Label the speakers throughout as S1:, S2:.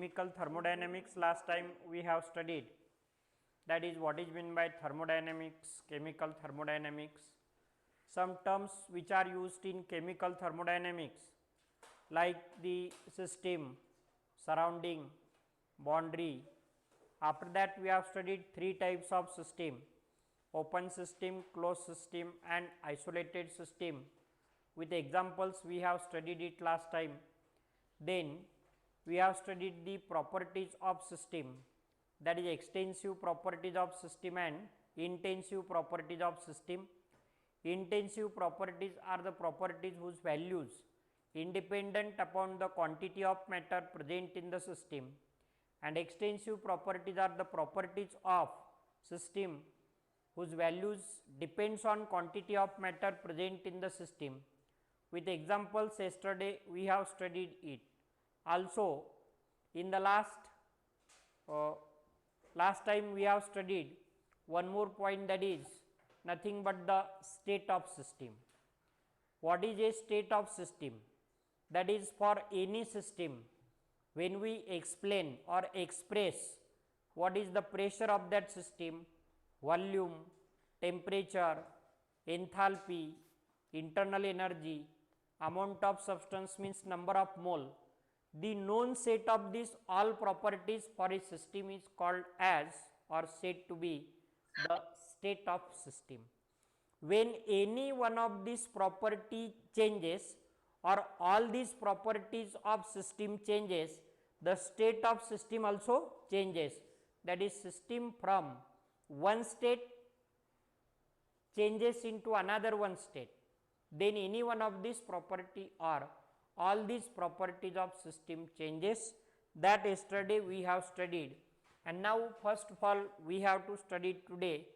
S1: chemical thermodynamics. Last time we have studied, that is what is meant by thermodynamics, chemical thermodynamics. Some terms which are used in chemical thermodynamics like the system, surrounding, boundary. After that we have studied three types of system: open system, closed system and isolated system. With examples we have studied it last time. Then we have studied the properties of system, that is extensive properties of system and intensive properties of system. Intensive properties are the properties whose values independent upon the quantity of matter present in the system, and extensive properties are the properties of system whose values depends on quantity of matter present in the system. With examples yesterday we have studied it. Also in the last time we have studied one more point, that is nothing but the state of system. What is a state of system? That is, for any system, when we explain or express what is the pressure of that system, volume, temperature, enthalpy, internal energy, amount of substance means number of mole, the known set of these all properties for a system is called as or said to be the state of system. When any one of these property changes or all these properties of system changes, the state of system also changes. That is, system from one state changes into another one state. Then any one of these property or all these properties of system changes. That yesterday we have studied. And now first of all we have to study today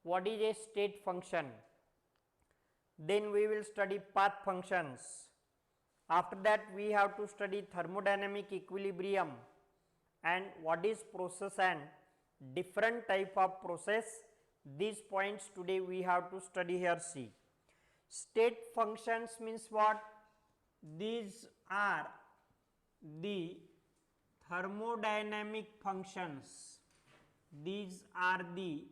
S1: what is a state function. Then we will study path functions. After that we have to study thermodynamic equilibrium and what is process and different type of process. These points today we have to study here. See, state functions means what? These are the thermodynamic functions. These are the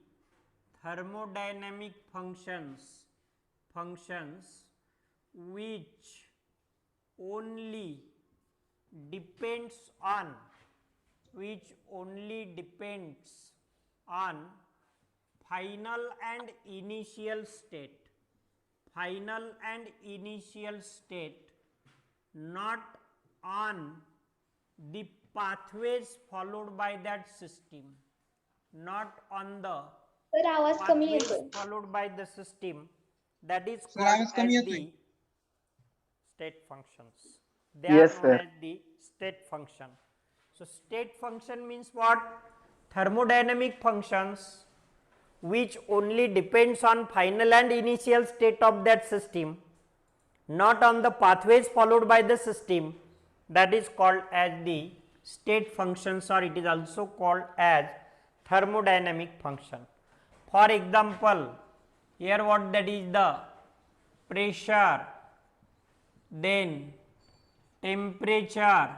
S1: thermodynamic functions which only depends on final and initial state, not on the pathways followed by that system, not on the pathways followed by the system. That is called as the state functions. They are known as the state function. So state function means what? Thermodynamic functions which only depends on final and initial state of that system, not on the pathways followed by the system. That is called as the state functions, or it is also called as thermodynamic function. For example, here what that is the pressure, then temperature,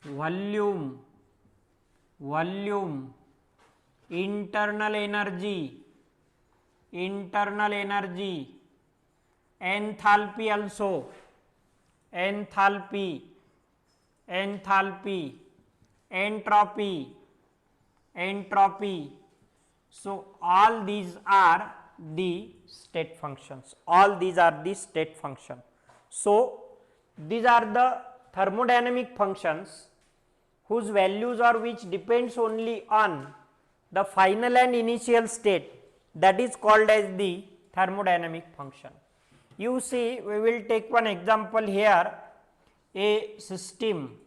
S1: volume, internal energy, enthalpy also, entropy, so all these are the state functions. So these are the thermodynamic functions whose values or which depends only on the final and initial state. That is called as the thermodynamic function. You see, we will take one example here. A system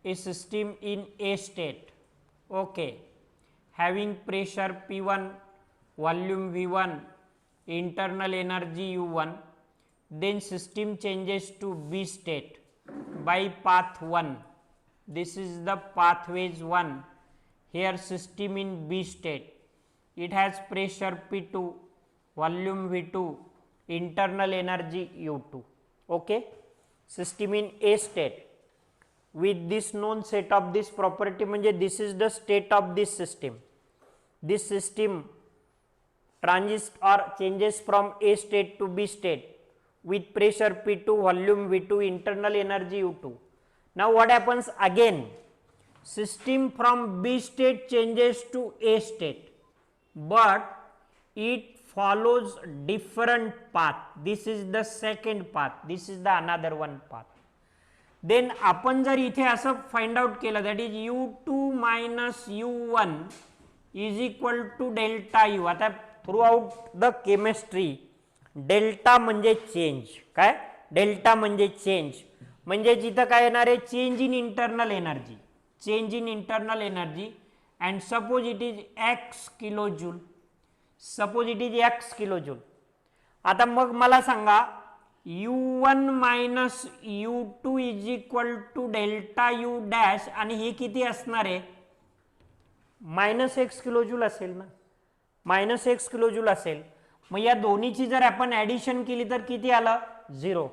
S1: in A state, okay, having pressure P1, volume V1, internal energy U1, then system changes to B state by path 1. This is the pathways 1. Here system in B state, it has pressure P2, volume V2, internal energy U2, okay. System in A state, with this known set of this property, म्हणजे this is the state of this system. This system transits or changes from A state to B state with pressure P2, volume V2, internal energy U2. Now what happens again? System from B state changes to A state, but it follows different path. This is the second path, this is the another one path. Then आपण जर इथे असं find out केलं, that is U2 minus U1 is equal to delta U. आता throughout the chemistry delta म्हणजे change, काय delta म्हणजे change, म्हणजे जिथं काय येणार आहे change in internal energy, change in internal energy. And suppose it is X kilo joule, suppose it is X kilo joule. आता मग मला सांगा U1 minus U2 is equal to delta U dash, आणि हे किती असणार आहे मायनस एक्स किलो जूल असेल ना, मायनस एक्स किलो जूल असेल. मग या दोन्हीची जर आपण ॲडिशन केली तर किती आलं 0.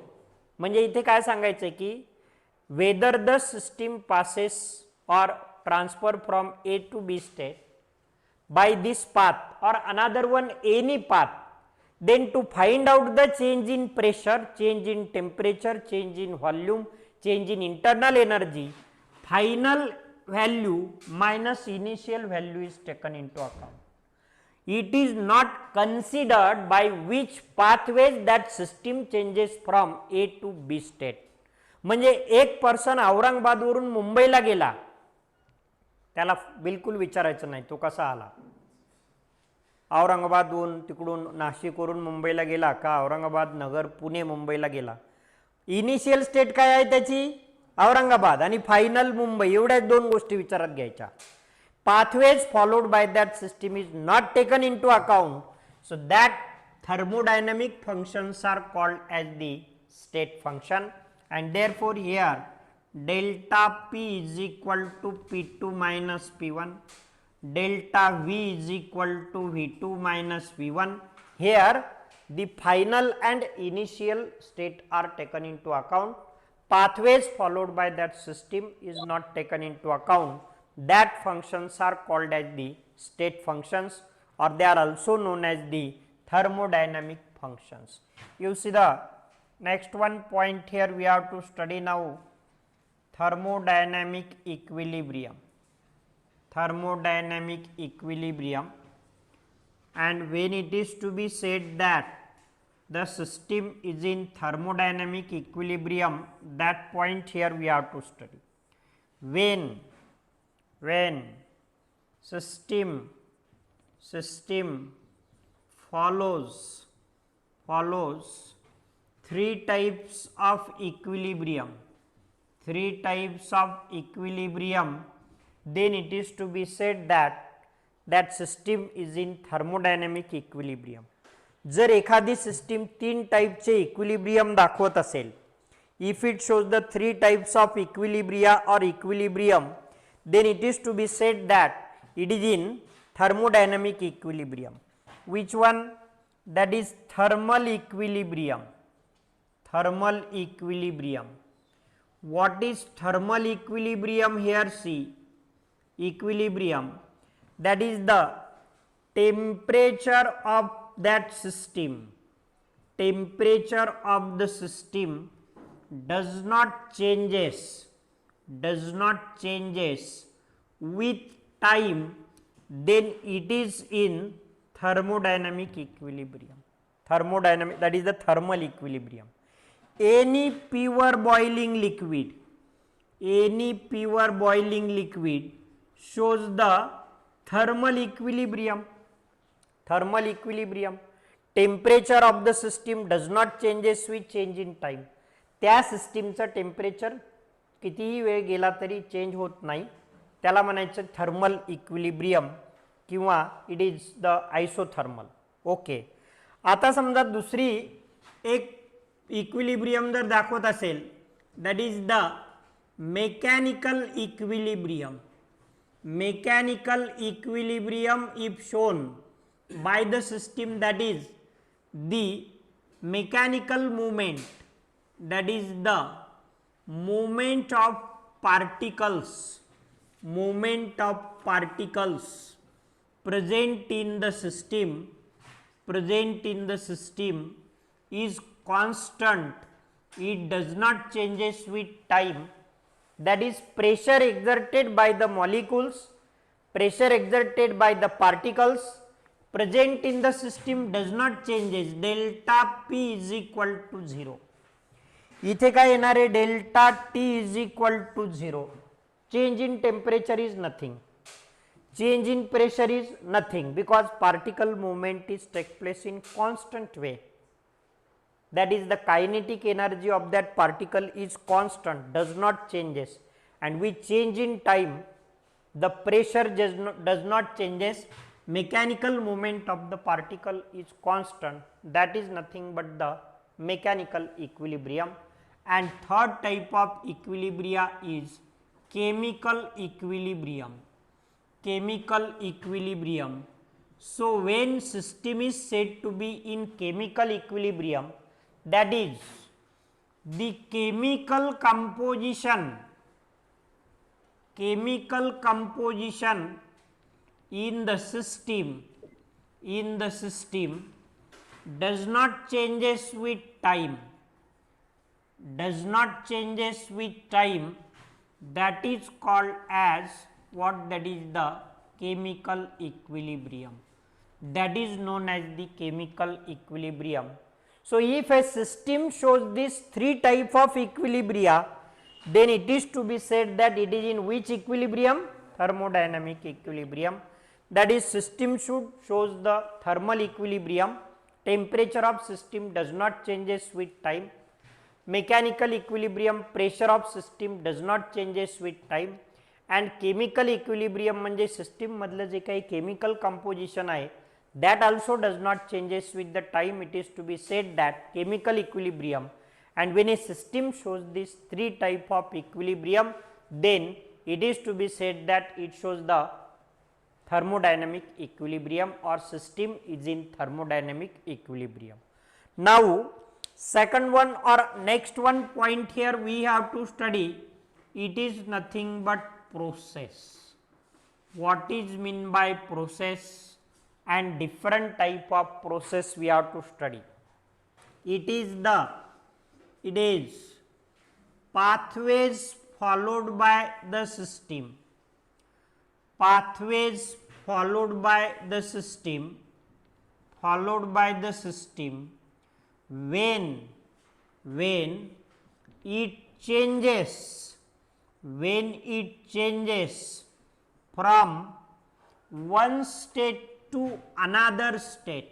S1: म्हणजे इथे काय सांगायचं की वेदर द सिस्टीम पासेस और transfer from A to B state by this path or another one any path, then to find out the change in pressure, change in temperature, change in volume, change in internal energy, final value minus initial value is taken into account. It is not considered by which pathways that system changes from A to B state. म्हणजे एक person औरंगाबादवरून मुंबईला गेला, त्याला बिलकुल विचारायचं नाही तो कसा आला, औरंगाबादहून तिकडून नाशिकवरून मुंबईला गेला का औरंगाबाद नगर पुणे मुंबईला गेला. इनिशियल स्टेट काय आहे त्याची औरंगाबाद आणि फायनल मुंबई, एवढ्याच दोन गोष्टी विचारात घ्यायच्या. Pathways followed by that system is not taken into account, so that thermodynamic functions are called as the state function, and therefore here delta P is equal to P2 minus P1, delta V is equal to V2 minus V1. Here the final and initial state are taken into account. Pathways followed by that system is not taken into account. That functions are called as the state functions, or they are also known as the thermodynamic functions. You see the next one point here we have to study now thermodynamic equilibrium. Thermodynamic equilibrium, and when it is to be said that the system is in thermodynamic equilibrium, that point here we have to study. When system follows three types of equilibrium, then it is to be said that system is in thermodynamic equilibrium. जर एखादी system तीन टाइपचे equilibrium दाखवत असेल, if it shows the three types of equilibria or equilibrium, then it is to be said that it is in thermodynamic equilibrium. Which one? That is thermal equilibrium. Thermal equilibrium. What is thermal equilibrium? Here see, equilibrium, that is the temperature of that system, temperature of the system does not changes with time, then it is in thermodynamic equilibrium. Thermodynamic, that is the thermal equilibrium. Any pure boiling liquid shows the thermal equilibrium. Temperature of the system does not changes with change in time. त्या सिस्टीमचं temperature कितीही वेळ गेला तरी change होत नाही, त्याला म्हणायचं थर्मल इक्विलिब्रियम किंवा it is the isothermal. Okay, आता समजा दुसरी एक इक्विलिब्रियम जर दाखवत असेल, that is the mechanical equilibrium. Mechanical equilibrium if shown by the system, that is the mechanical movement, that is the movement of particles present in the system is constant, it does not changes with time. That is, pressure exerted by the molecules, pressure exerted by the particles present in the system does not changes. Delta P is equal to 0. इथे काय येणार आहे, delta T is equal to 0. Change in temperature is nothing, change in pressure is nothing, because particle movement is take place in constant way. That is, the kinetic energy of that particle is constant, does not changes, and with change in time the pressure does not changes, mechanical movement of the particle is constant. That is nothing but the mechanical equilibrium. And third type of equilibria is chemical equilibrium. So when system is said to be in chemical equilibrium, that is, the chemical composition in the system does not changes with time, that is called as what? That is the chemical equilibrium. That is known as the chemical equilibrium. So if a system shows these three type of equilibria, then it is to be said that it is in which equilibrium? Thermodynamic equilibrium. That is, system shows the thermal equilibrium, temperature of system does not changes with time. Mechanical equilibrium, pressure of system does not changes with time. And chemical equilibrium म्हणजे system मधलं जे काही chemical composition आहे, that also does not changes with the time. It is to be said that chemical equilibrium. And when a system shows these three type of equilibrium, then it is to be said that it shows the thermodynamic equilibrium, or system is in thermodynamic equilibrium. Now second one or next one point here we have to study, it is nothing but process. What is mean by process, and different type of process we have to study. It is pathways followed by the system, when it changes from one state to another state,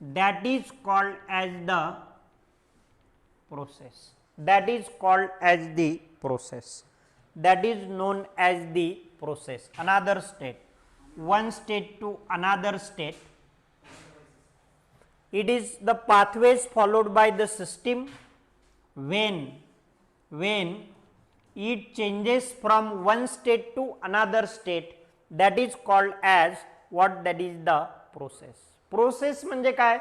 S1: that is called as the process. That is known as the process. Another state, one state to another state, it is the pathways followed by the system when it changes from one state to another state, that is called as what? That is the process. Process म्हणजे काय?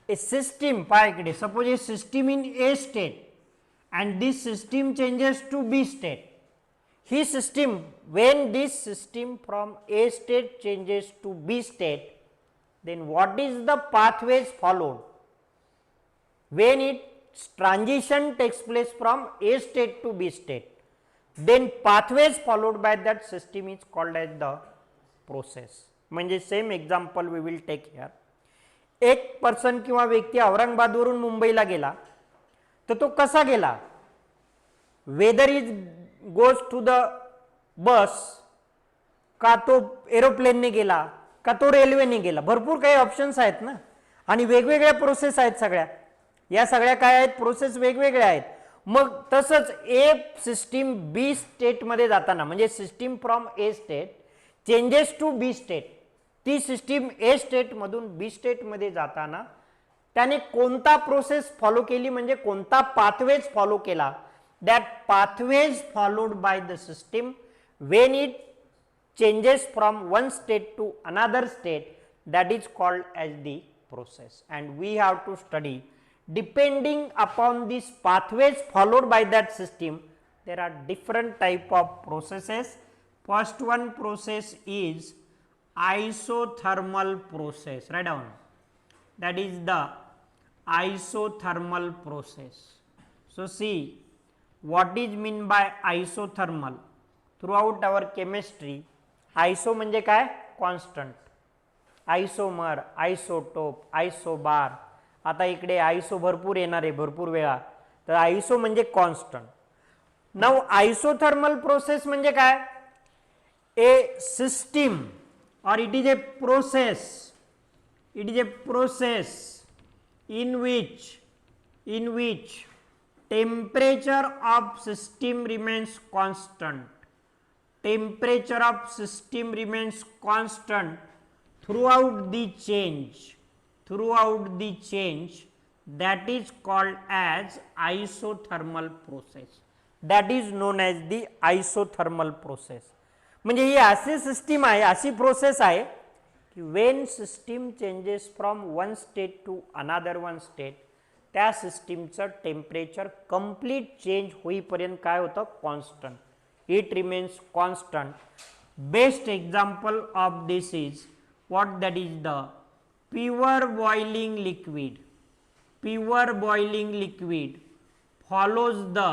S1: A system, पहा इकडे, suppose a system in A state and this system changes to B state. He system, when this system from A state changes to B state, then what is the pathways followed? When its transition takes place from A state to B state, then pathways followed by that system is called as the process. म्हणजे same example we will take here. एक person किंवा व्यक्ती औरंगाबादवरून मुंबईला गेला, तर तो कसा गेला? Whether is goes to the bus, का तो एरोप्लेनने गेला, का तो रेल्वेने गेला. भरपूर काही ऑप्शन्स आहेत ना, आणि वेगवेगळ्या प्रोसेस आहेत सगळ्या. या सगळ्या काय आहेत? प्रोसेस वेगवेगळ्या आहेत. मग तसंच ए सिस्टीम बी स्टेटमध्ये जाताना, म्हणजे system from A state changes to B state, ती सिस्टीम ए स्टेटमधून बी स्टेटमध्ये जाताना त्याने कोणता प्रोसेस फॉलो केली, म्हणजे कोणता पाथवेज फॉलो केला? That pathways followed by the system when it changes from one state to another state, that is called as the process. And we have to study Depending upon these pathways followed by that system, there are different type of processes. First one process is isothermal process. Write down. That is the isothermal process. So see, what is mean by isothermal? Throughout our chemistry, iso म्हणजे काय? Constant. आयसोमर, isotope, आयसोबार. आता इकडे आयसो भरपूर येणार आहे भरपूर वेळा, तर आयसो म्हणजे कॉन्स्टंट. नाउ आयसोथर्मल प्रोसेस म्हणजे काय? ए system or it is a process in which temperature of system remains constant. Temperature of system remains constant throughout the change, that is called as isothermal process. That is known as the isothermal process. म्हणजे ही अशी system आहे, अशी process आहे की when system changes from one state to another one state, त्या सिस्टीमचं temperature complete change होईपर्यंत काय होतं? Constant. It remains constant. Best example of this is what? That is the pure boiling liquid. Pure boiling liquid follows the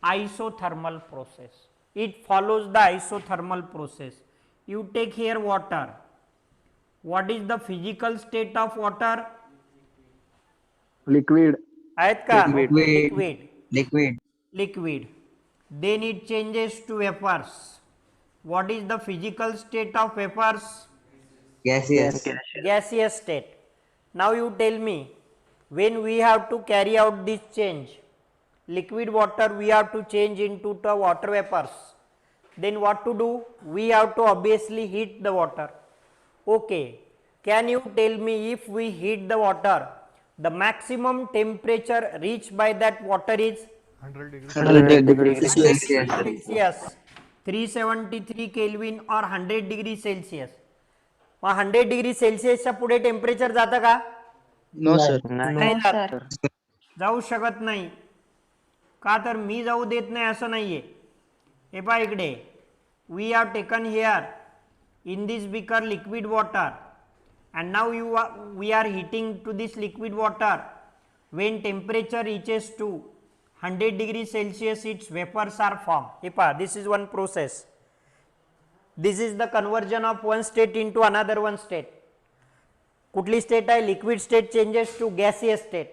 S1: isothermal process. It follows the isothermal process. You take here water. What is the physical state of water?
S2: Liquid.
S1: आहेत का?
S3: Liquid.
S1: Liquid. Then it changes to vapors. What is the physical state of vapors? Gaseous state. Now you tell me, when we have to carry out this change, liquid water we have to change into the water vapors, then what to do? We have to obviously heat the water. Okay, can you tell me, if we heat the water, the maximum temperature reached by that water is
S3: 100 degrees
S1: Celsius, 373 Kelvin or 100 degrees Celsius. 100 degree सेल्सिअसच्या पुढे temperature जातं का?
S3: No sir.
S1: नाही जात. जाऊ शकत नाही. का? तर मी जाऊ देत नाही असं नाहीये. हे पहा इकडे, we have taken here in this beaker liquid water and now we are heating to this liquid water. When temperature reaches to 100 degree celsius, its vapours are form. हे पहा, this is one process. This is the conversion of one state into another one state. कुठली state आहे? Liquid state changes to gaseous state.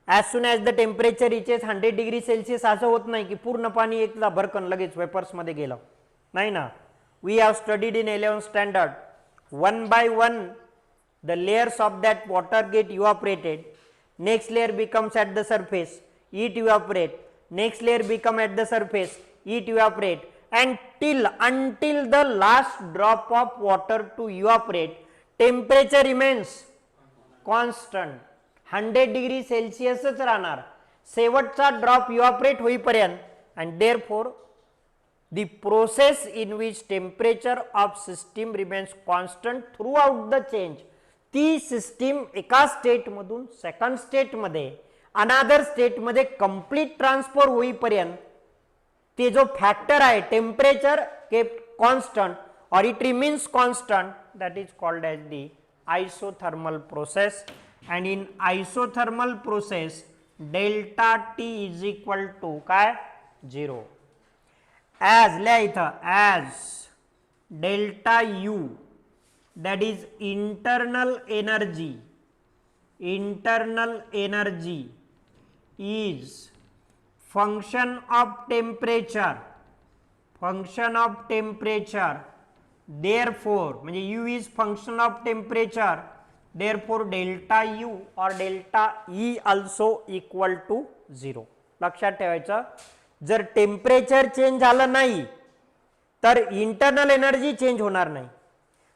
S1: As soon as the temperature reaches 100 degree Celsius, असं होत नाही की पूर्ण पाणी एकदा भरकन लगेच वेपर्समध्ये गेलं, नाही ना. We have studied in 11th standard, one by one the layers of that water get evaporated. Next layer becomes at the surface, it evaporate. Next layer become at the surface, it evaporate. And until the last drop of water to evaporate, temperature remains constant. 100 degree सेल्सिअसच राहणार शेवटचा drop evaporate होईपर्यंत. and therefore the process in which temperature of system remains constant throughout the change, ती system एका state मधून second state मध्ये another state मध्ये complete transfer होईपर्यंत ते जो फॅक्टर आहे टेम्परेचर केप्ट कॉन्स्टंट और it remains constant, that is called as the isothermal process. And in isothermal process, delta T is equal to काय? 0. as लिहा इथं, as delta U, that is internal energy is function of temperature. Therefore म्हणजे U is function of temperature, therefore delta U or delta E also equal to 0. लक्षात ठेवायचं, जर temperature change झालं नाही तर इंटरनल एनर्जी चेंज होणार नाही,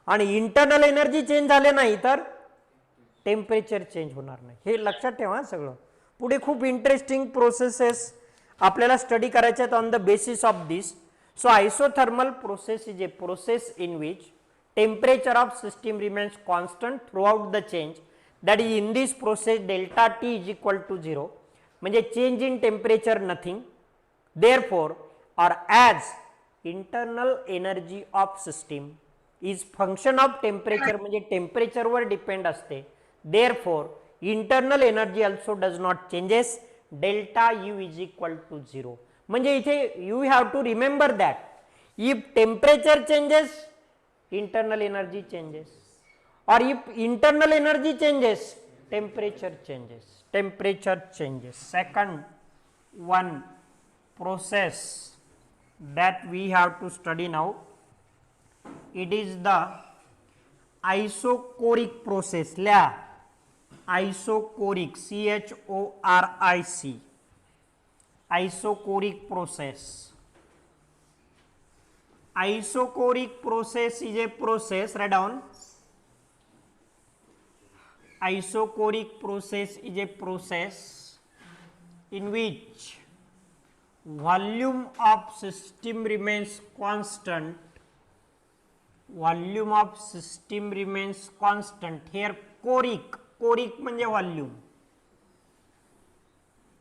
S1: आणि इंटरनल एनर्जी चेंज झाले नाही तर टेम्परेचर चेंज होणार नाही. हे लक्षात ठेवा सगळं. पुढे खूप इंटरेस्टिंग प्रोसेसेस आपल्याला स्टडी करायचे आहेत on the basis of this. So isothermal process is a process in which temperature of system remains constant throughout the change, that is in this process delta T is equal to 0, म्हणजे change in temperature nothing, therefore or as internal energy of system is function of temperature, म्हणजे temperature वर depend असते, therefore internal energy also does not changes, delta U is equal to 0. म्हणजे इथे you have to remember that if temperature changes internal energy changes, or if internal energy changes temperature changes, temperature changes. Second one process that we have to study now, it is the isochloric process. ल्या isochloric, CHORIC, isochloric process. Isochloric process is a process, write down, isochloric process is a process in which volume of system remains constant, volume of system remains constant. Here choric, choric म्हणजे volume,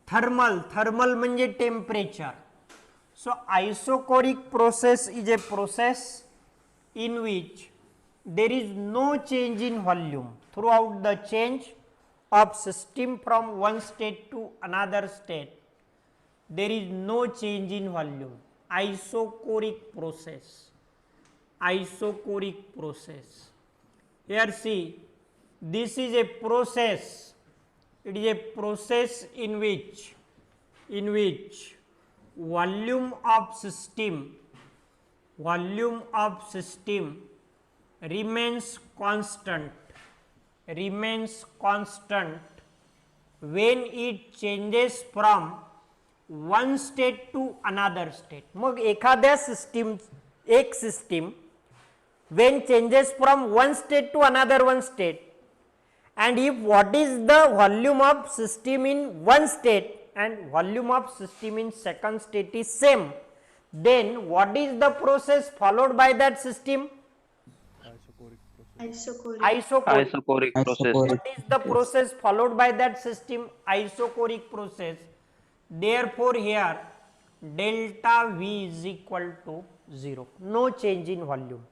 S1: thermal, thermal म्हणजे temperature. So isochloric process is a process in which there is no change in volume throughout the change of system from one state to another state. There is no change in volume. Isochloric process, isochloric process. Here see, this is a process, it is a process in which volume of system remains constant when it changes from one state to another state. मग एखाद्या system, एक system when changes from one state to another one state, and if what is the volume of system in one state and volume of system in second state is same, then what is the process followed by that system? Isochloric
S3: Isochloric.
S1: What is the process followed by that system? Isochloric process. Therefore here delta V is equal to 0, no change in volume,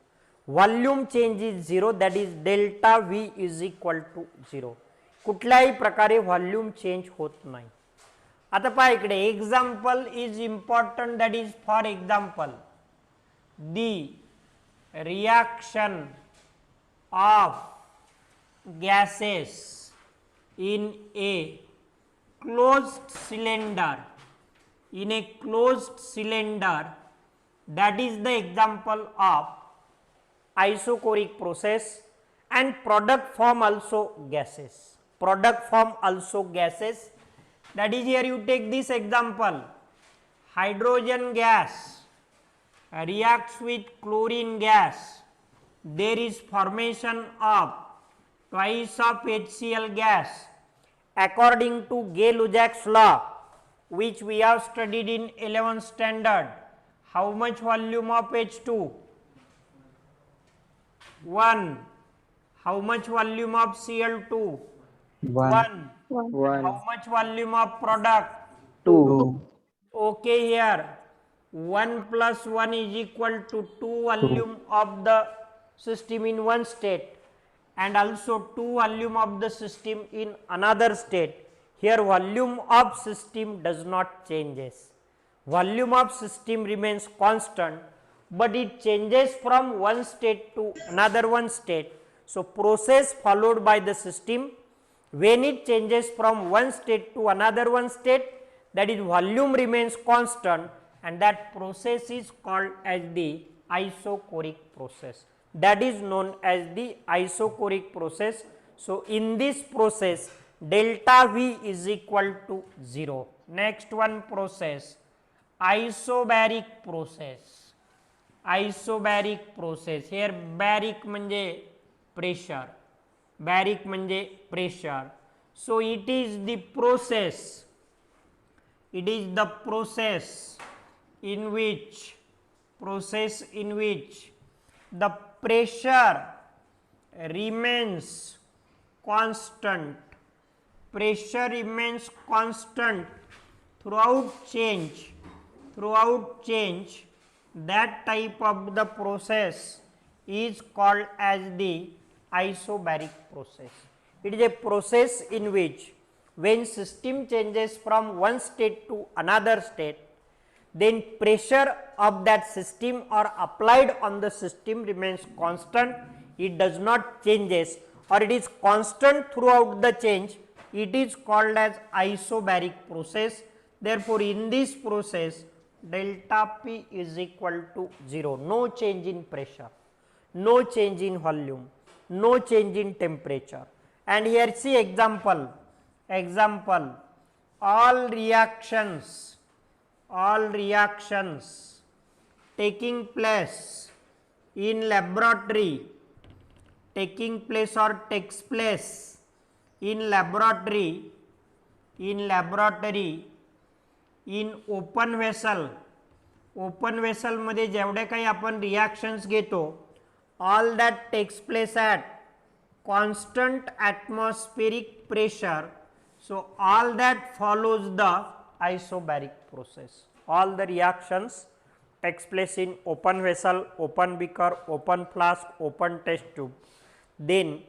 S1: volume change is 0, that is delta V is equal to 0. कुठल्याही प्रकारे volume change होत नाही. आता पहा इकडे example is important, that is for example the reaction of gases in A closed cylinder, in a closed cylinder, that is the example of isochloric process, and product form also gases, product form also gases, that is here you take this example, hydrogen gas reacts with chlorine gas, there is formation of twice of HCl gas according to Gay-Lussac's law, which we have studied in 11th standard. How much volume of H2? 1. How much volume of Cl2? 1. How much volume of product?
S3: 2.
S1: Okay, here 1 plus 1 is equal to 2 volume of the system in one state, and also 2 volume of the system in another state. Here volume of system does not changes, volume of system remains constant, but it changes from one state to another one state. So process followed by the system when it changes from one state to another one state, that is volume remains constant, and that process is called as the isochloric process, that is known as the isochloric process. So in this process delta V is equal to 0. Next one process, isobaric process, isobaric process. Here baric म्हणजे pressure, baric म्हणजे pressure. So it is the process, it is the process in which the pressure remains constant, pressure remains constant throughout change, that type of the process is called as the isobaric process. It is a process in which when system changes from one state to another state, then pressure of that system or applied on the system remains constant, it does not changes, or it is constant throughout the change, it is called as isobaric process. Therefore, in this process delta P is equal to 0, no change in pressure, no change in volume, no change in temperature. And here see example, all reactions taking place in laboratory, takes place in laboratory, in open vessel मध्ये जेवढे काही आपण reactions घेतो, all that takes place at constant atmospheric pressure. So all that follows the isobaric process. All the reactions takes place in open vessel, open beaker, open flask, open test tube. Then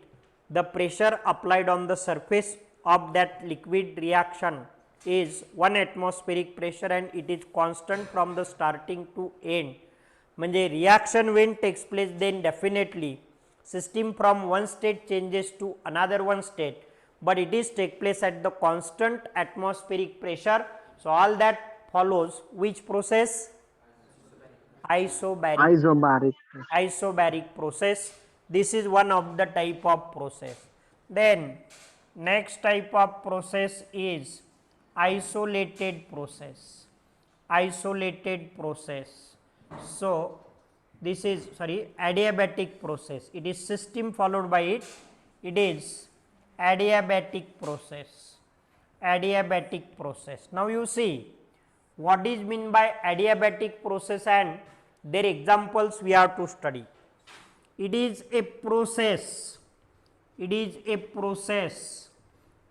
S1: the pressure applied on the surface of that liquid reaction is 1 atmospheric pressure and it is constant from the starting to end. म्हणजे reaction when takes place, then definitely system from one state changes to another one state, but it is take place at the constant atmospheric pressure. So all that follows which process? Isobaric process. This is one of the type of process. Then next type of process is isolated process. So this is adiabatic process. It is system followed by it. It is adiabatic process. Now you see what is meant by adiabatic process and their examples we have to study. It is a process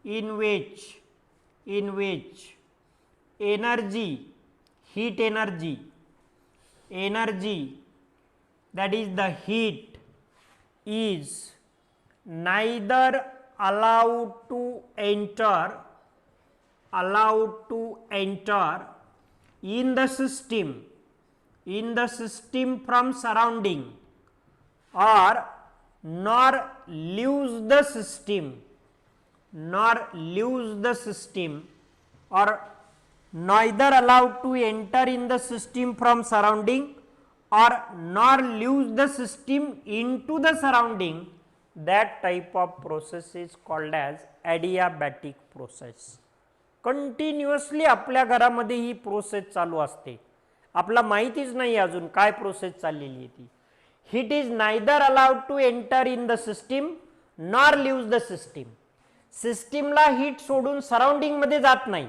S1: in which energy, that is the heat, is neither allowed to enter in the system from surrounding, or nor leaves the system, or neither allowed to enter in the system from surrounding or nor leaves the system into the surrounding, that type of process is called as adiabatic process. Continuously आपल्या घरामध्ये ही process चालू असते, आपला माहितीच नाही अजून काय process चाललेली आहे ती. Heat is neither allowed to enter in the system nor leaves the system. सिस्टीमला हीट सोडून सराउंडिंग मध्ये जात नाही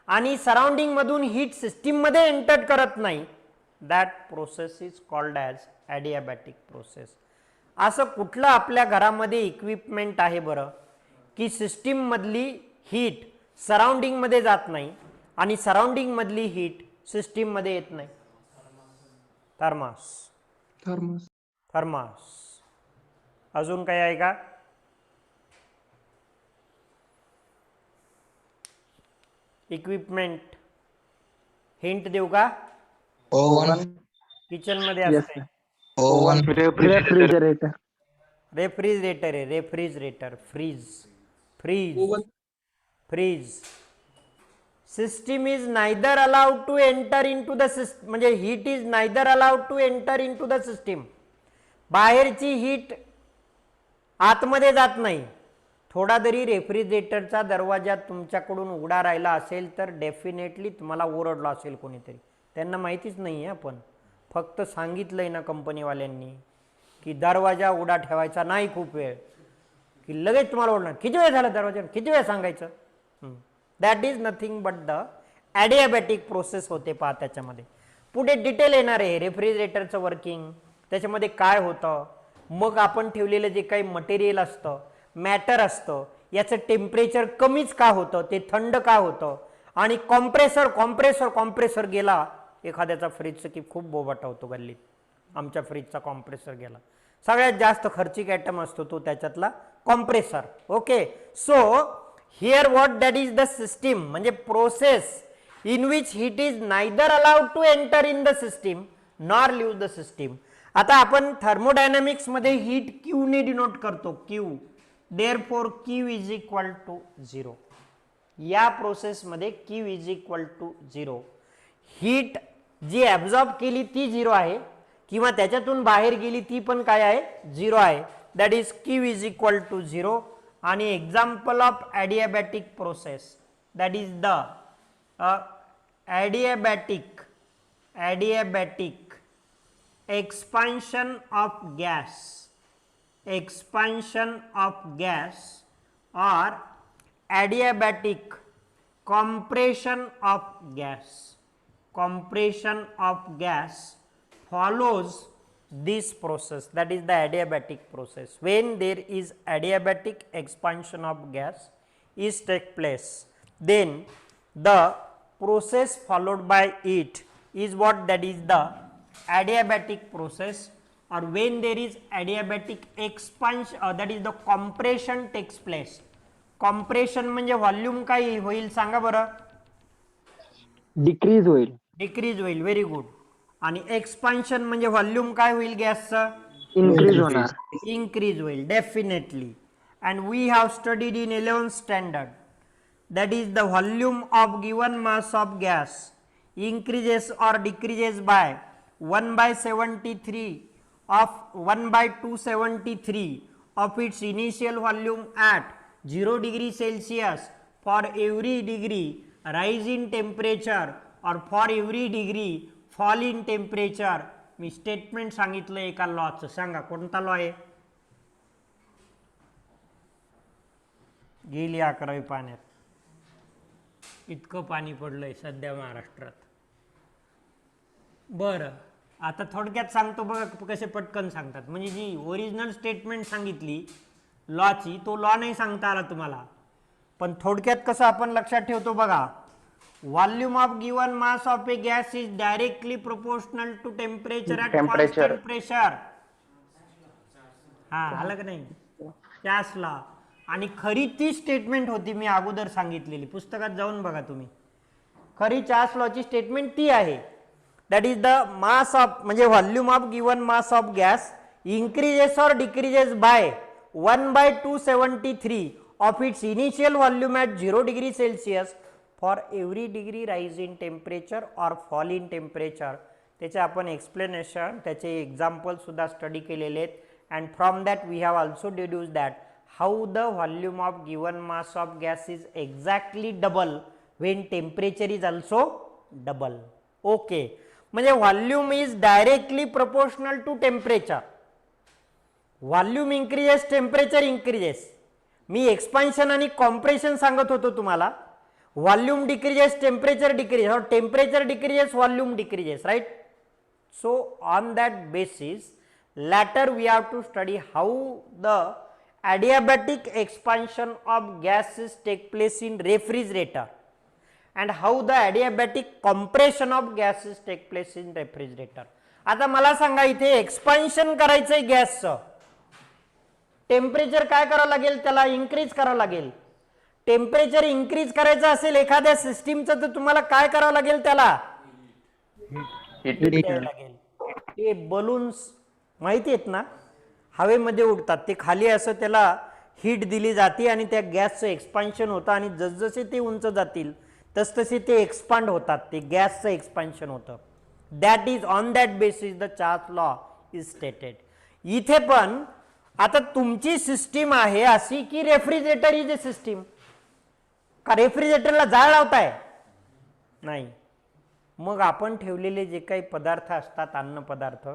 S1: आणि सराउंडिंग मधून हीट सिस्टीम मध्ये एंटर करत नाही. That process is called as adiabatic process. असं कुठलं आपल्या घरामध्ये इक्विपमेंट आहे बरं की सिस्टीम मधली हीट सराउंडिंग मध्ये जात नाही आणि सराउंडिंग मधली हीट सिस्टीम मध्ये येत नाही? थर्मास. अजून काय आहे का? इक्विपमेंट हिंट देऊ का?
S3: ओवन.
S1: किचन मध्ये असते.
S3: ओवन.
S2: रेफ्रिजरेटर.
S1: रेफ्रिजरेटर आहे. Refrigerator. Fridge. System is neither allowed to enter into the system, म्हणजे heat is neither allowed to enter into the system. बाहेरची हीट आतमध्ये जात नाही. थोडा जरी रेफ्रिजरेटरचा दरवाजा तुमच्याकडून उघडा राहिला असेल तर डेफिनेटली तुम्हाला ओरडला असेल कोणीतरी. त्यांना माहितीच नाही आहे, आपण फक्त सांगितलंय ना कंपनीवाल्यांनी की दरवाजा उघडा ठेवायचा नाही खूप वेळ, की लगेच तुम्हाला ओरडणार. किती वेळ झाला दरवाजा, किती वेळ सांगायचं. That is nothing but the adiabatic process होते. पहा त्याच्यामध्ये पुढे डिटेल येणार आहे. रेफ्रिजरेटरचं वर्किंग, त्याच्यामध्ये काय होतं, मग आपण ठेवलेलं जे काही मटेरियल असतं, मॅटर असतं, याचं टेम्परेचर कमीच का होतं, ते थंड का होतं, आणि कॉम्प्रेसर कॉम्प्रेसर कॉम्प्रेसर गेला एखाद्याचा फ्रीजचं की खूप बोबाटा होतो गल्लीत, आमच्या फ्रीजचा कॉम्प्रेसर गेला, सगळ्यात जास्त खर्चिक आयटम असतो तो त्याच्यातला compressor. Okay, so here what that is the system, म्हणजे process in which heat is neither allowed to enter in the system nor leave the system. आता आपण थर्मोडायनामिक्स मध्ये हीट क्यू ने डिनोट करतो, Q, therefore Q is equal to 0. या process मध्ये Q is equal to 0. Heat जी absorb केली ती 0 आहे किंवा त्याच्यातून बाहेर गेली ती पण काय आहे, 0 आहे. That is Q is equal to 0. आणि example of adiabatic process, that is the adiabatic expansion of gas or adiabatic compression of gas follows this process, that is the adiabatic process. When there is adiabatic expansion of gas is take place, then the process followed by it is what, that is the adiabatic process. or when there is adiabatic expansion, that is the compression takes place. compression म्हणजे volume काय होईल सांगा बरं,
S2: decrease होईल,
S1: decrease होईल, very good. आणि expansion म्हणजे volume काय होईल गॅसचं,
S2: इन्क्रीज होणार.
S1: इन्क्रीज होईल definitely. And we have studied in 11th standard, that is the volume of given mass of gas increases or decreases by 1/73 of 1/273 of its initial volume at 0 degree Celsius for every degree rise in temperature or for every degree fall in temperature. Me statement सांगितलं एका लॉचं, सांगा कोणता law आहे. गेली 11वी पाण्यात, इतकं पाणी पडलंय सध्या महाराष्ट्रात. बरं, आता थोडक्यात सांगतो बघा कसे पटकन सांगतात. म्हणजे जी ओरिजिनल स्टेटमेंट सांगितली लॉची, तो लॉ नाही सांगता आला तुम्हाला, पण थोडक्यात कसं आपण लक्षात ठेवतो बघा. Volume of given mass of a gas is directly proportional to temperature at constant pressure. हा आलं का नाही, त्याच लॉ. आणि खरी ती स्टेटमेंट होती मी अगोदर सांगितलेली, पुस्तकात जाऊन बघा तुम्ही. खरी चार्ल्स लॉची स्टेटमेंट ती आहे, that is the mass of, म्हणजे volume of given mass of gas increases or decreases by 1/273 of its initial volume at 0 degree Celsius for every degree rise in temperature or fall in temperature. त्याचे आपण explanation, त्याचे example सुद्धा study केलेले आहेत. And from that we have also deduce that how the volume of given mass of gas is exactly double when temperature is also double. okay, म्हणजे volume is directly proportional to temperature. volume increases, temperature increases. Me expansion आणि compression सांगत होतो तुम्हाला. volume decreases, temperature decreases, or temperature decreases, volume decreases, right? So on that basis later we have to study how the adiabatic expansion of gases take place in refrigerator and how the adiabatic compression of gases take place in refrigerator. आता मला सांगा, इथे expansion करायचंय गॅसचं, temperature काय करावं लागेल, त्याला increase करावं लागेल. टेम्परेचर इन्क्रीज करायचं असेल एखाद्या सिस्टीमचं तर तुम्हाला काय करावं लागेल, त्याला हीट द्यावं लागेल. ते बलून्स माहिती आहेत ना, हवेमध्ये उडतात, ते खाली असं त्याला हीट दिली जाते आणि त्या गॅसचं एक्सपान्शन होतं आणि जसजसे ते उंच जातील तसतसे ते एक्सपांड होतात, ते गॅसचं एक्सपान्शन होतं. That is on that basis the Charles law is stated. इथे पण आता तुमची सिस्टीम आहे अशी की रेफ्रिजरेटर इज अ सिस्टीम. का रेफ्रिजरेटरला जाळ लावताय? नाही. मग आपण ठेवलेले जे काही पदार्थ असतात, अन्न पदार्थ,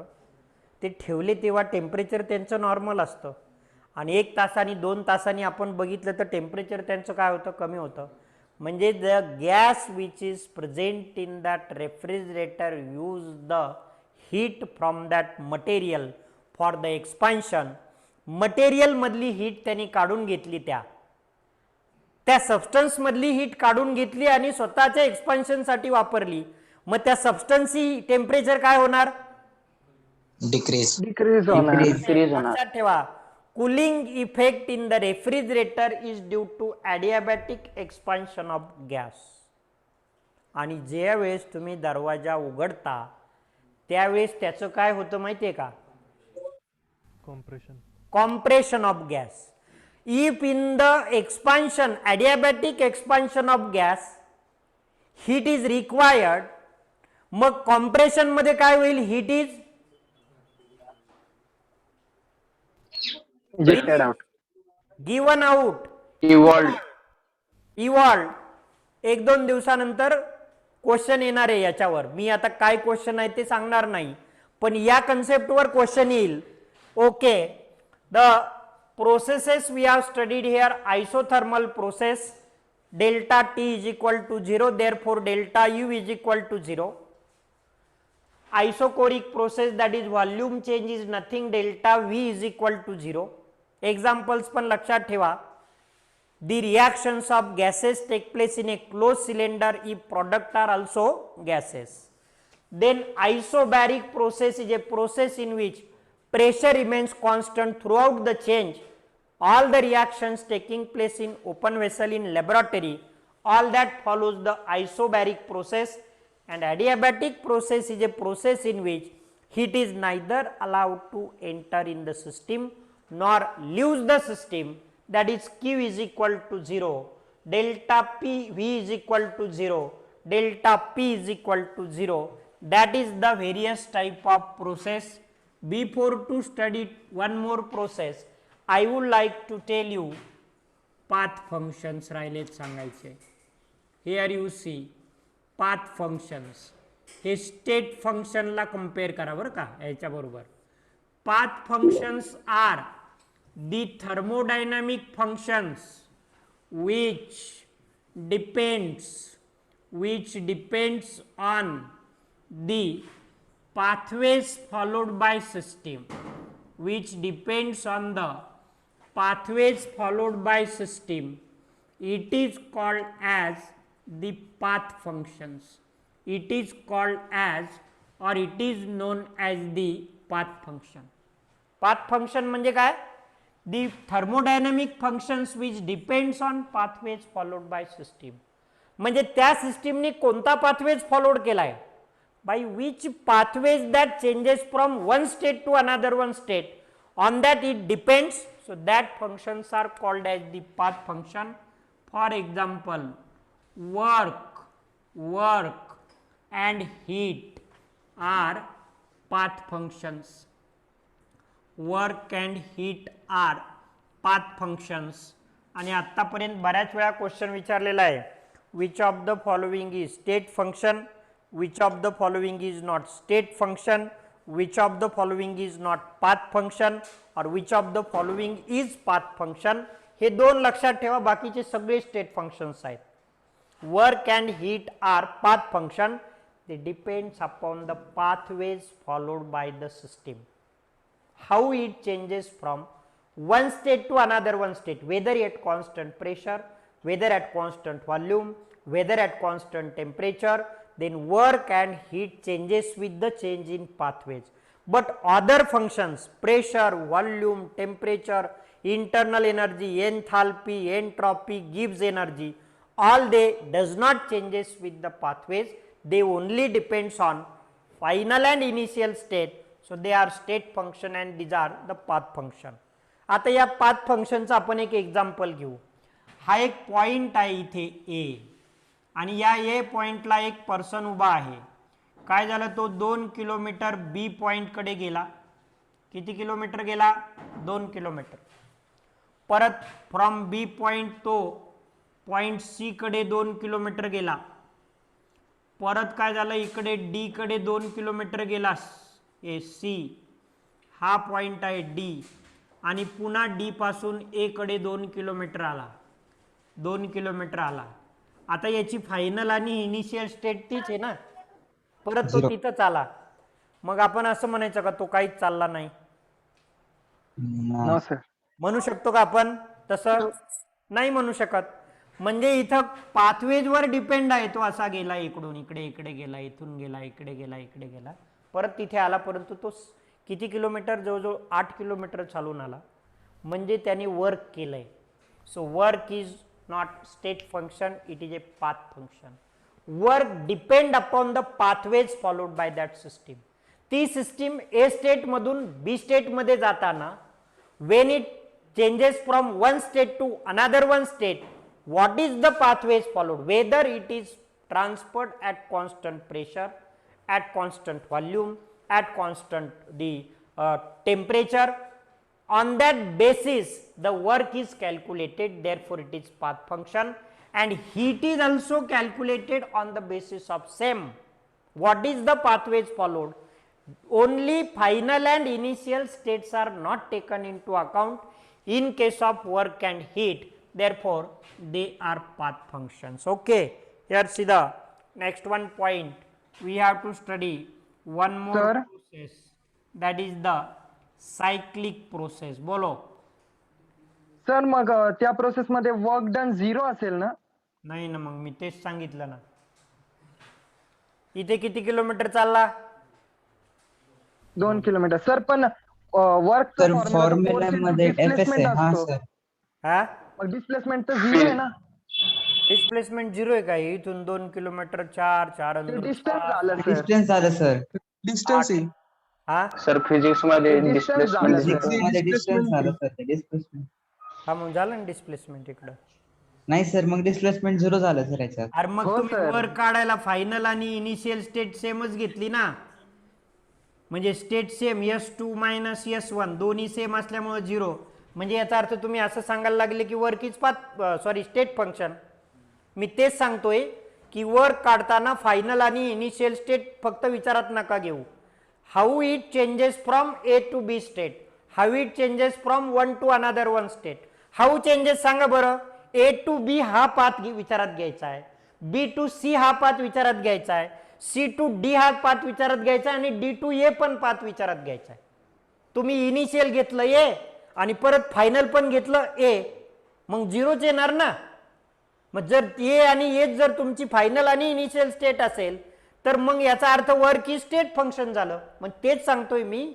S1: ते ठेवले तेव्हा टेम्परेचर त्यांचं नॉर्मल असतं आणि 1 तासांनी 2 तासांनी आपण बघितलं तर टेम्परेचर त्यांचं काय होतं, कमी होतं. म्हणजे the gas which is present in that refrigerator use the heat from that material for the expansion material मधली हीट त्यांनी काढून घेतली, त्या सबस्टन्स मधली हीट काढून घेतली आणि स्वतःच्या एक्सपान्शन साठी वापरली. मग त्या सबस्टन्सची टेम्परेचर काय होणार?
S3: डिक्रीज
S1: लक्षात ठेवा, cooling effect in the refrigerator is due to adiabatic expansion of gas. आणि ज्या वेळेस तुम्ही दरवाजा उघडता त्यावेळेस त्याचं काय होतं माहिती आहे का? Compression of gas. If in the expansion, adiabatic expansion of gas, heat is required, mug compression मध्ये काय होईल? Heat is
S2: Ejected out.
S1: Given out,
S2: Evolved.
S1: Evolve. 1-2 दिवसानंतर क्वेश्चन येणार आहे याच्यावर. मी आता काय क्वेश्चन आहे ते सांगणार नाही, पण या कन्सेप्टवर क्वेश्चन येईल. Okay, the processes we have studied here, isothermal process, delta T is equal to 0, therefore delta U is equal to 0. Isochoric process, that is volume change is nothing, delta V is equal to 0. Examples पण लक्षात ठेवा. The reactions of gases take place in a closed cylinder if product are also gases. Then isobaric process is a process in which pressure remains constant throughout the change. All the reactions taking place in open vessel in laboratory, all that follows the isobaric process. And adiabatic process is a process in which heat is neither allowed to enter in the system nor leaves the system, that is Q is equal to 0, delta P V is equal to 0, delta P is equal to 0. That is the various type of process. Before to study one more process, I would like to tell you path functions राहिलेत सांगायचे. Here you see path functions, हे state फंक्शनला compare करा बरं का याच्या बरोबर. Path functions are the thermodynamic functions which depends on the pathways followed by system, which depends on the pathways followed by system. It is called as the path functions. It is called as, or it is known as the path function. Path function म्हणजे काय? The thermodynamic functions which depends on pathways followed by system. म्हणजे त्या सिस्टीमने कोणता pathways followed केलाय? By which pathways that changes from one state to another one state, on that it depends. So that functions are called as the path function. For example, work and heat are path functions. Work and heat are path functions. आणि आतापर्यंत बऱ्याच वेळा question विचारलेला आहे, which of the following is state function, which of the following is not state function, which of the following is not path function, or which of the following is path function. हे दोन लक्षात ठेवा, बाकीचे सगळे state functions आहेत. Work and heat are path function. They depends upon the pathways followed by the system. How it changes from one state to another one state, whether at constant pressure, whether at constant volume, whether at constant temperature. Then work and heat changes with the change in pathways. But other functions, pressure, volume, temperature, internal energy, enthalpy, entropy, Gibbs energy, all they does not changes with the pathways. They only depends on final and initial state. So they are state function and these are the path function. आता या path function चा आपण एक example घेऊ. हा एक point आहे इथे A, आणि या A पॉइंटला एक पर्सन उभा आहे. काय झालं, तो 2 किलोमीटर B पॉइंट कडे गेला. किती किलोमीटर गेला? 2 किलोमीटर. परत फ्रॉम B पॉइंट तो पॉइंट C कडे 2 किलोमीटर गेला. परत काय झालं, इकडे D कडे 2 किलोमीटर गेला. C हा पॉइंट आहे D, आणि पुन्हा D पासून A कडे 2 किलोमीटर आला. 2 किलोमीटर आला. आता याची फायनल आणि इनिशियल स्टेट तीच आहे ना. परत तो तिथंच आला. मग आपण असं म्हणायचं का तो काहीच चालला नाही?
S2: No sir.
S1: म्हणू शकतो का आपण तसं? नाही म्हणू शकत. म्हणजे इथं पाथवेजवर डिपेंड आहे, तो असा गेला इकडून इकडे, इकडे गेला, इथून गेला, इकडे गेला, इकडे गेला, परत तिथे आला, परंतु तो किती किलोमीटर, जवळजवळ 8 किलोमीटर चालून आला, म्हणजे त्यांनी वर्क केलंय. So work is not state function, it is a path function. Work depend upon the pathways followed bye that system. ती सिस्टीम ए स्टेट मधून बी स्टेट मध्ये जाताना when it changes from one state to another one state, what is the pathways followed, whether it is transferred at constant pressure, at constant volume, at constant the temperature. On that basis the work is calculated, therefore it is path function. And heat is also calculated on the basis of same. What is the pathways followed? Only final and initial states are not taken into account in case of work and heat, therefore they are path functions. Okay, here see the next one point we have to study one more
S2: Sir?
S1: process, that is the cyclic process. बोलो.
S2: Sir मग त्या process मध्ये work done 0 असेल ना?
S1: नाही ना, मग मी तेच सांगितलं ना. इथे किती किलोमीटर चालला?
S2: 2 किलोमीटर. सर पण वर्क
S3: तर फॉर्म्युला मध्ये एफएस
S2: डिस्प्लेसमेंट
S3: आहे. हा
S2: असतो.
S3: सर,
S1: हा,
S2: मग डिस्प्लेसमेंट तर 0 आहे ना?
S1: डिस्प्लेसमेंट 0 आहे का? इथून 2 किलोमीटर 4 4
S2: ते डिस्टन्स झालं सर.
S3: डिस्टन्स झालं सर.
S4: डिस्टन्स आहे.
S1: हा
S5: सर फिजिक्स मध्ये
S2: ते distance झालं
S5: डिस्प्लेसमेंट
S2: सर.
S3: फिजिक्स मध्ये डिस्टन्स
S4: displacement
S3: झालं सर. ते डिस्प्लेसमेंट
S1: हा, मग झालं ना डिस्प्लेसमेंट इकडं.
S3: नाही सर, मग डिस्प्लेसमेंट 0 झालं सर याच्यात.
S1: अरे मग
S2: हो
S1: तुम्ही
S2: सर.
S1: वर काढायला फायनल आणि इनिशियल स्टेट सेमच घेतली ना, म्हणजे state same S2 minus S1 दोन्ही सेम असल्यामुळे 0, म्हणजे याचा अर्थ तुम्ही असं सांगायला लागले की work is path sorry state function. मी तेच सांगतोय की वर्क काढताना फायनल आणि इनिशियल स्टेट फक्त विचारात नका घेऊ. How it changes from A to B state, how it changes from one to another one state. How changes सांगा बरं. A टू B हा पाथ विचारात घ्यायचा आहे, B टू C हा पाथ विचारात घ्यायचा आहे, C टू D हा पाथ विचारात घ्यायचा आहे, आणि D टू A पण पाथ विचारात घ्यायचा आहे. तुम्ही इनिशियल घेतलं A आणि परत फायनल पण घेतलं A, मग 0च येणार ना. मग जर A आणि A जर तुमची फायनल आणि इनिशियल स्टेट असेल तर मग याचा अर्थ वर्क इज स्टेट फंक्शन झालं. मग तेच सांगतोय मी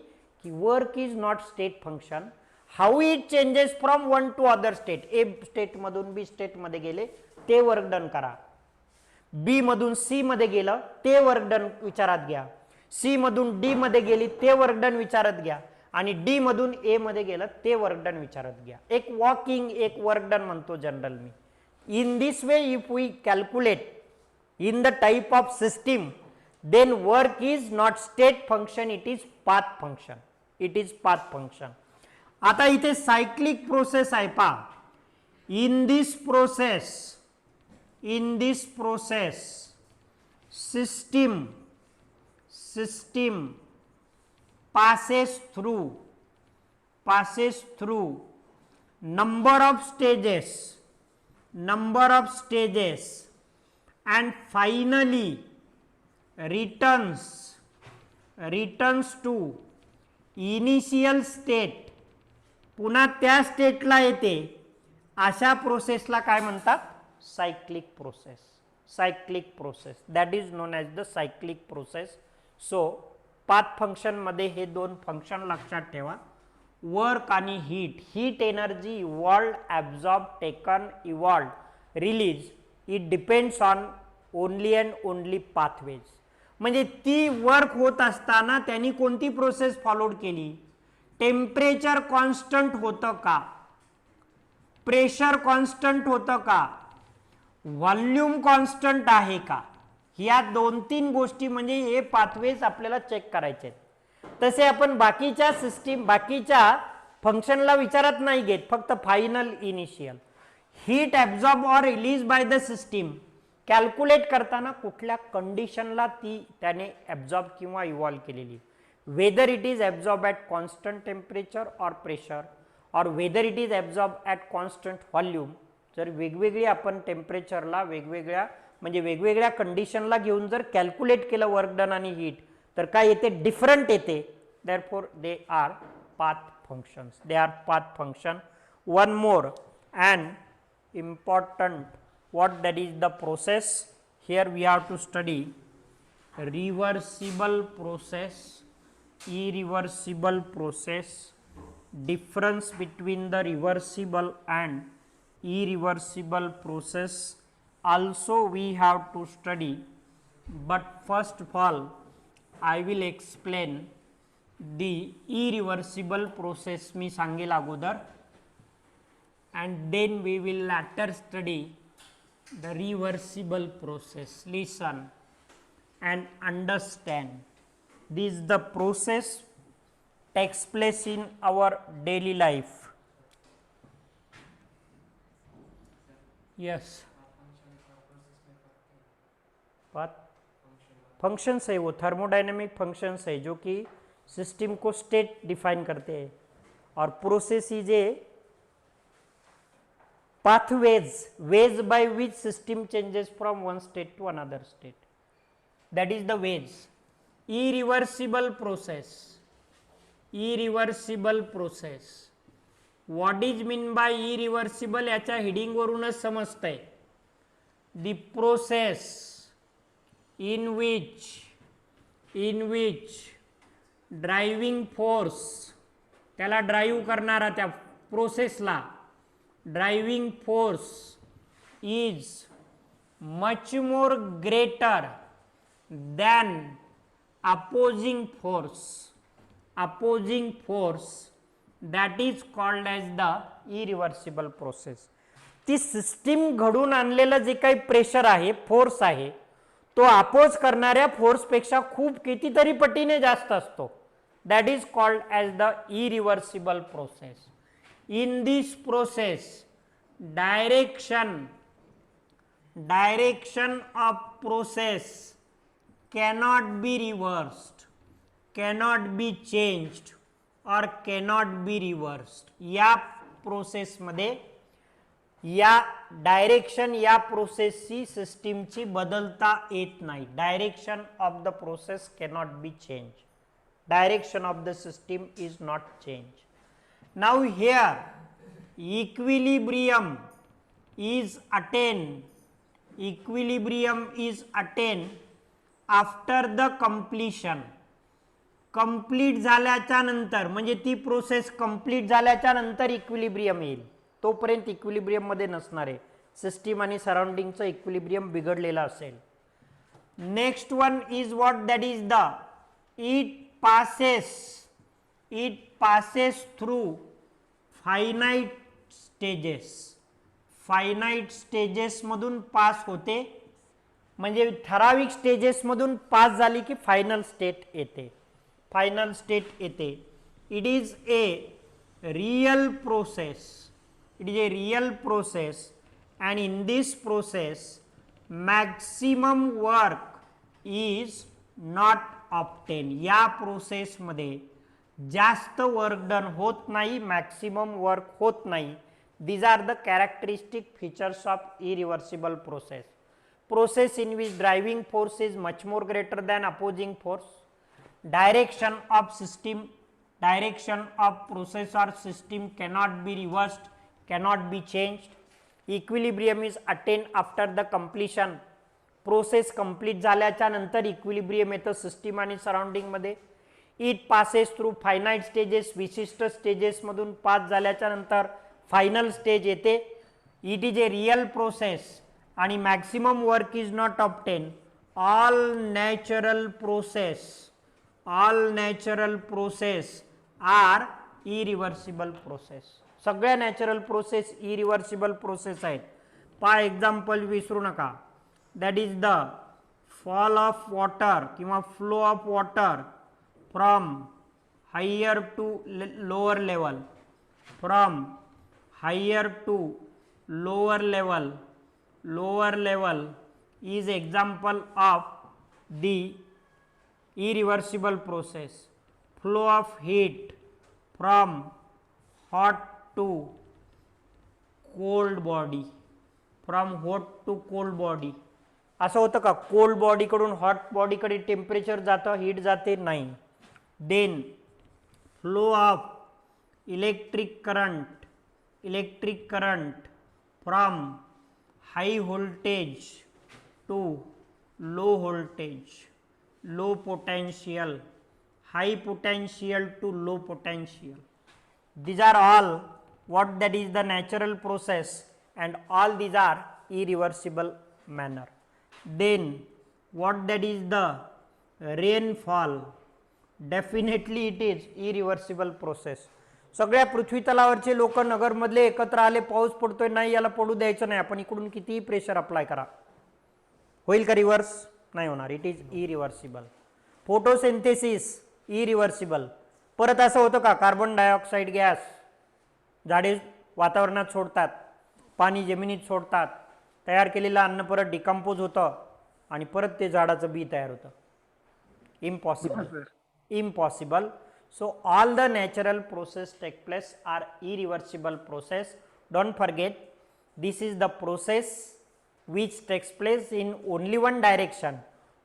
S1: की work is not state function. How it changes from one to other state. A state मधून बी स्टेट मध्ये गेले ते वर्क डन करा, बी मधून सी मध्ये गेलं ते वर्क डन विचारात घ्या, सी मधून डी मध्ये गेली ते वर्क डन विचारात घ्या, आणि डी मधून ए मध्ये गेलं ते वर्क डन विचारात घ्या. एक वॉकिंग एक वर्क डन म्हणतो जनरल मी. In this way if we calculate in the type of system, then work is not state function, it is path function. It is path function. आता इथे cyclic process आहे पहा. In this process system passes through number of stages and finally returns to initial state. पुन्हा त्या स्टेटला येते. अशा प्रोसेसला काय म्हणतात? Cyclic process. Cyclic process that is known as the cyclic process. So path function मध्ये हे दोन फंक्शन लक्षात ठेवा, वर्क आणि heat. Heat energy evolved, absorb, taken, evolved, release, it depends on only and only pathways. म्हणजे ती work होत असताना त्यांनी कोणती प्रोसेस फॉलोड केली? टेम्परेचर कॉन्स्टंट होतं का, प्रेशर कॉन्स्टंट होतं का, व्हॉल्यूम कॉन्स्टंट आहे का, ह्या 2-3 गोष्टी म्हणजे हे पाथवेज आपल्याला चेक करायचे. तसे आपण बाकीच्या सिस्टीम बाकीच्या फंक्शनला विचारात नाही घेत, फक्त final initial. Heat absorb or release by the system calculate करताना कुठल्या कंडिशनला ती त्याने ॲब्झॉर्ब किंवा इव्हॉल्व केलेली, whether it is absorb at constant temperature or pressure और whether it is absorb at constant volume. जर वेगवेगळी आपण टेम्परेचरला वेगवेगळ्या म्हणजे वेगवेगळ्या कंडिशनला घेऊन जर कॅल्क्युलेट केलं वर्क डन आणि हीट तर काय येते? डिफरंट येते. Therefore they our path functions. They are path function. One more and important, what that is the process. Here we have to study reversible process, irreversible process, difference between the reversible and irreversible process also we have to study. But first of all I will explain the irreversible process मी सांगेल अगोदर, and then we will later study the reversible process. Listen and understand. This is the process takes place in our daily life. Yes. What? Functions है वो, thermodynamic functions है जो कि system को state define करते हैं, और process is a pathways, ways by which system changes from one state to another state. That is the ways. Irreversible process. Irreversible process. What is mean by irreversible? याच्या heading वरूनच समजतंय. The process in which driving force, त्याला drive करणारा त्या प्रोसेसला driving force is much more greater than opposing force that is called as the irreversible process. ती सिस्टीम घडून आणलेलं जे काही प्रेशर आहे, फोर्स आहे, तो अपोज करणाऱ्या फोर्सपेक्षा खूप कितीतरी पटीने जास्त असतो. That is called as the irreversible process. In this process, direction of process cannot be reversed, cannot be changed or cannot be reversed. या प्रोसेस मध्ये या डायरेक्शन या प्रोसेसची सिस्टीमची बदलता येत नाही. Direction of the process cannot be changed. Direction of the system is not changed. Now here equilibrium is attained after the completion. Complete झाल्याच्या नंतर, म्हणजे ती प्रोसेस कंप्लीट झाल्याच्या नंतर इक्विलिब्रियम येईल. तोपर्यंत इक्विलिब्रियम मध्ये नसणार आहे. सिस्टीम आणि सराउंडिंगचं इक्विलिब्रियम बिघडलेला असेल. Next one is what, that is the it passes through finite stages मधून पास होते. म्हणजे ठराविक स्टेजेस मधून पास झाली की फायनल स्टेट येते. It is a real process and in this process maximum work is not obtained. या प्रोसेस मध्ये जास्त वर्क डन होत नाही, मॅक्सिमम वर्क होत नाही. These are the characteristic features of irreversible process in which driving force is much more greater than opposing force. Direction of process or system cannot be reversed, cannot be changed. Equilibrium is attained after the completion. Process complete झाल्याच्या नंतर equilibrium येतं system आणि surrounding मध्ये. It passes through finite stages, विशिष्ट stages मधून pass झाल्याच्या नंतर final stage येते. It is a real process आणि maximum work is not obtain. All natural process are irreversible process. सगळ्या नॅचरल प्रोसेस इरिव्हर्सिबल प्रोसेस आहेत. पहा एक्झाम्पल विसरू नका. That is the fall of water किंवा flow of water from higher to lower level, from higher to lower level is example of the irreversible process. Flow of heat from hot to cold body, असं होतं का? Cold body कडून hot body कडे temperature जातं, heat जाते नाही. Then flow of electric current from high voltage to low voltage, low potential, high potential to low potential. These are all what that is the natural process, and all these are irreversible manner. Then what that is the rainfall, definitely it is irreversible process. सगळ्या पृथ्वी तलावरचे लोक नगरमधले एकत्र आले, पाऊस पडतोय, नाही याला पडू द्यायचं नाही, आपण इकडून कितीही प्रेशर अप्लाय करा, होईल का रिव्हर्स? नाही होणार, it is irreversible. Photosynthesis irreversible. परत असं होतं का, कार्बन डायऑक्साईड गॅस झाडे वातावरणात सोडतात, पाणी जमिनीत सोडतात, तयार केलेलं अन्न परत डिकम्पोज होतं आणि परत ते झाडाचं बी तयार होतं. Impossible, impossible. So all the natural process take place are irreversible process. Don't forget, this is the process which takes place in only one direction,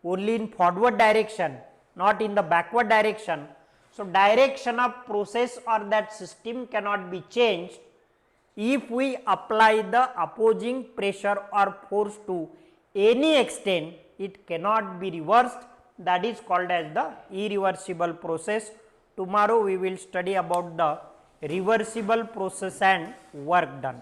S1: only in forward direction, not in the backward direction. So direction of process or that system cannot be changed if we apply the opposing pressure or force to any extent. It cannot be reversed. That is called as the irreversible process. Tomorrow we will study about the reversible process and work done.